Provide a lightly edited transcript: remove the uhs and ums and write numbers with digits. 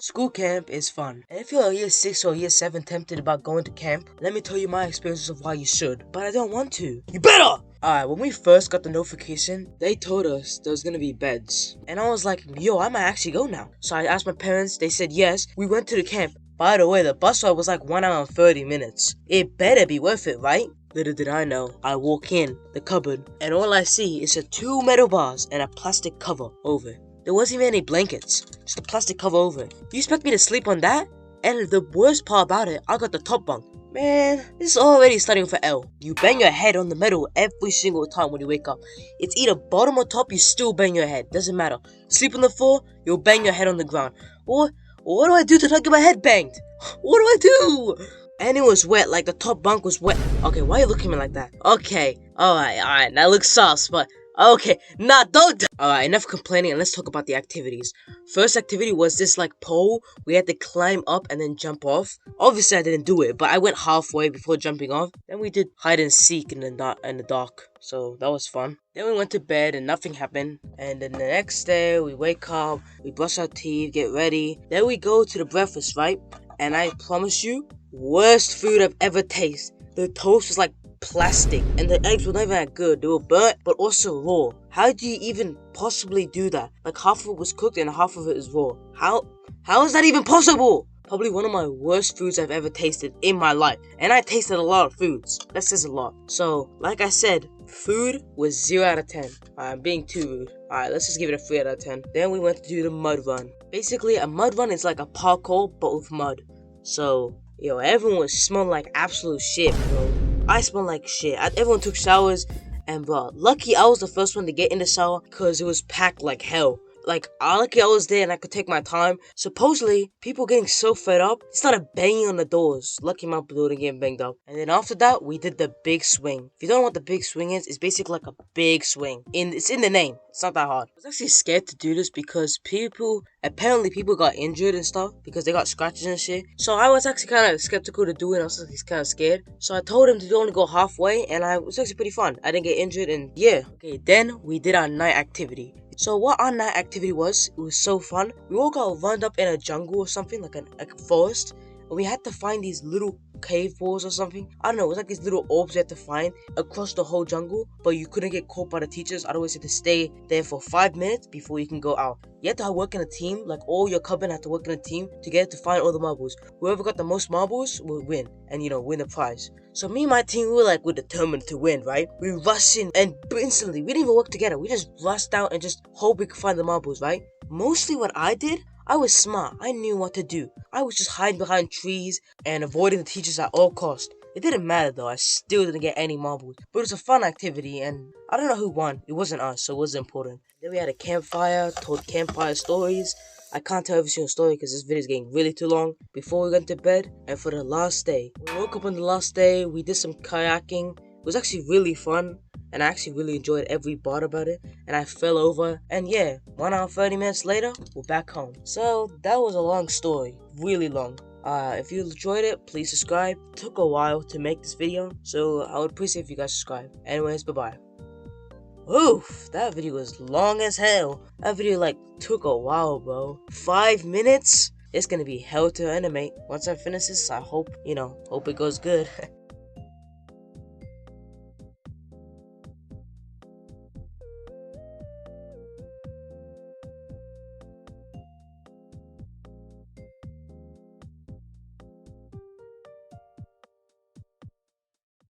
School camp is fun. And if you're a year 6 or year 7 tempted about going to camp, let me tell you my experiences of why you should. But I don't want to. You better! Alright, when we first got the notification, they told us there was gonna be beds. And I was like, yo, I might actually go now. So I asked my parents, they said yes. We went to the camp. By the way, the bus ride was like 1 hour and 30 minutes. It better be worth it, right? Little did I know, I walk in the cupboard, and all I see is 2 metal bars and a plastic cover over it. There wasn't even any blankets, just a plastic cover over it. You expect me to sleep on that? And the worst part about it, I got the top bunk. Man, this is already starting for L. You bang your head on the metal every single time when you wake up. It's either bottom or top, you still bang your head. Doesn't matter. Sleep on the floor, you'll bang your head on the ground. Or what do I do to not get my head banged? What do I do? And it was wet, like the top bunk was wet. Okay, why are you looking at me like that? Okay, alright, that looks sus, but okay, nah, don't. Alright, enough complaining and let's talk about the activities. First activity was this like pole. We had to climb up and then jump off. Obviously I didn't do it, but I went halfway before jumping off. Then we did hide and seek in the dark. So that was fun. Then we went to bed and nothing happened. And then the next day we wake up, we brush our teeth, get ready. Then we go to the breakfast, right? And I promise you, worst food I've ever tasted. The toast was like plastic and the eggs were not even that good. They were burnt but also raw. How do you even possibly do that? Like half of it was cooked and half of it is raw. How is that even possible? Probably one of my worst foods I've ever tasted in my life. And I tasted a lot of foods. That says a lot. So, like I said, food was 0 out of 10. I'm being too rude. Alright, let's just give it a 3 out of 10. Then we went to do the mud run. Basically, a mud run is like a parkour but with mud. So, yo, everyone was smelling like absolute shit, bro. I smelled like shit. Everyone took showers, and bro, lucky I was the first one to get in the shower because it was packed like hell. Like, lucky I was there and I could take my time. Supposedly, people getting so fed up, they started banging on the doors. Lucky my building getting banged up. And then after that, we did the big swing. If you don't know what the big swing is, it's basically like a big swing. It's in the name. It's not that hard. I was actually scared to do this because apparently people got injured and stuff because they got scratches and shit. So I was actually kind of skeptical to do it. I was actually kind of scared. So I told him to only go halfway, and it was actually pretty fun. I didn't get injured, and yeah. Okay, then we did our night activity. So what our night activity was, it was so fun. We all got wound up in a jungle or something, like a forest. And we had to find these little cave walls or something. I don't know, it was like these little orbs you had to find across the whole jungle. But you couldn't get caught by the teachers. Otherwise you had to stay there for 5 minutes before you can go out. You had to work in a team, like all your coven had to work in a team together to find all the marbles. Whoever got the most marbles would win and, win the prize. So me and my team, we're determined to win, right? We rushed in and instantly, we didn't even work together. We just rushed out and just hope we could find the marbles, right? Mostly what I did, I was smart. I knew what to do. I was just hiding behind trees and avoiding the teachers at all costs. It didn't matter though, I still didn't get any marbles. But it was a fun activity and I don't know who won. It wasn't us, so it wasn't important. Then we had a campfire, told campfire stories. I can't tell every single story because this video is getting really too long. Before we went to bed, and for the last day, we woke up on the last day, we did some kayaking. It was actually really fun, and I actually really enjoyed every part about it. And I fell over, and yeah, 1 hour 30 minutes later, we're back home. So that was a long story, really long. If you enjoyed it, please subscribe. It took a while to make this video, so I would appreciate if you guys subscribe. Anyways, bye-bye. Oof, that video was long as hell. That video took a while, bro. 5 minutes? It's gonna be hell to animate. Once I finish this, I hope it goes good.